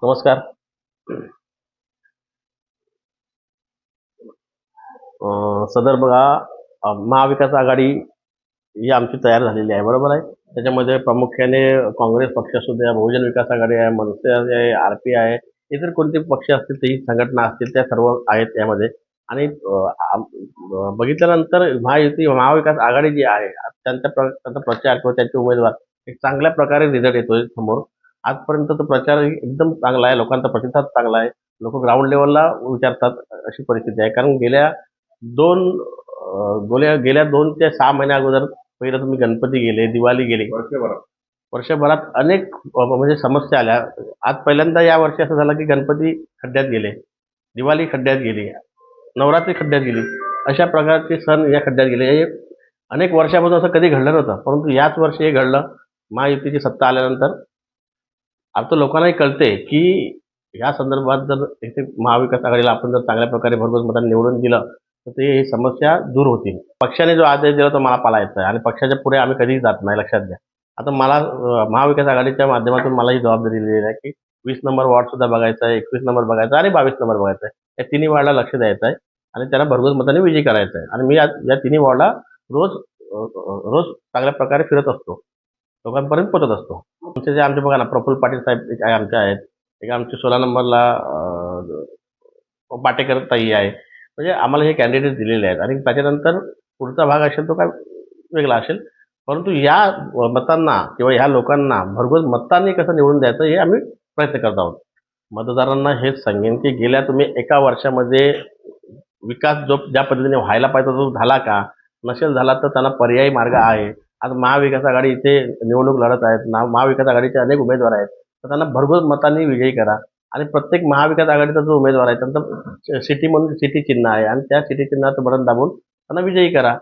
नमस्कार. सदर बघा, महाविकास आघाडी ही आमची तयार झालेली आहे, बरोबर आहे. त्याच्यामध्ये प्रामुख्याने काँग्रेस पक्ष असू द्या, बहुजन विकास आघाडी आहे, मनसे आहे, आरपी आहे, इतर कोणते पक्ष असतील, तेही संघटना असतील, त्या सर्व आहेत त्यामध्ये. आणि बघितल्यानंतर महायुती महाविकास आघाडी जी आहे, त्यांचा प्रचार किंवा त्यांचे उमेदवार एक चांगल्या प्रकारे रिझल्ट येतोय समोर. आजपर्यंत तो प्रचार एकदम चांगला आहे, लोकांचा प्रतिसाद चांगला आहे, लोक ग्राउंड लेवलला विचारतात, अशी परिस्थिती आहे. कारण दोन गेल्या 2 ते 6 महिन्या अगोदर पहिलं तुम्ही गणपती गेले, दिवाळी गेली, वर्षभरात अनेक म्हणजे समस्या आल्या. आज पहिल्यांदा या वर्षी असं झालं की गणपती खड्ड्यात गेले, दिवाळी खड्ड्यात गेली, नवरात्री खड्ड्यात गेली, अशा प्रकारचे सण या खड्ड्यात गेले. हे अनेक वर्षापासून असं कधी घडलं नव्हतं, परंतु याच वर्षी हे घडलं. महायुतीची सत्ता आल्यानंतर आता लोकांनाही कळते की या संदर्भात जर इथे महाविकास आघाडीला आपण जर चांगल्या प्रकारे भरघोस मतांनी निवडून दिलं तर ते ही समस्या दूर होतील. पक्षाने जो आदेश दिला तो मला पाळायचा आहे आणि पक्षाच्या पुढे आम्ही कधीही जात नाही, लक्षात घ्या. आता मला महाविकास आघाडीच्या माध्यमातून मला ही जबाबदारी दिलेली आहे की 20 नंबर वॉर्ड सुद्धा बघायचा आहे, 21 नंबर बघायचा आहे आणि 22 नंबर बघायचा आहे. या तिन्ही वॉर्डला लक्ष द्यायचं आहे आणि त्याला भरघोस मताने विजयी करायचं आहे. आणि मी या तिन्ही वॉर्डला रोज रोज चांगल्या प्रकारे फिरत असतो, लोकांपर्यंत पोहोचत असतो. आमचे बघा ना, प्रफुल्ल पाटील साहेब एक आमचे आहेत, एक आमचे 16 नंबरला पाटेकर ताई आहे. म्हणजे आम्हाला हे कॅन्डिडेट दिलेले आहेत आणि त्याच्यानंतर पुढचा भाग असेल तो काय वेगळा असेल. परंतु या मतांना किंवा ह्या लोकांना भरघोस मतांनी कसं निवडून द्यायचं हे आम्ही प्रयत्न करत आहोत. मतदारांना हेच सांगेन की गेल्या तुम्ही एका वर्षामध्ये विकास जो ज्या पद्धतीने व्हायला पाहिजे तो झाला का? नसेल झाला तर त्यांना पर्यायी मार्ग आहे. आज महाविकास आघाडी इथे निवडणूक लढत आहेत. महाविकास आघाडीचे अनेक उमेदवार आहेत. तर त्यांना भरघोस मतांनी विजयी करा आणि प्रत्येक महाविकास आघाडीचा जो उमेदवार आहे त्यांचं सिटी म्हणून सिटी चिन्ह आहे आणि त्या सिटी चिन्हाचं बटन दाबून त्यांना विजयी करा.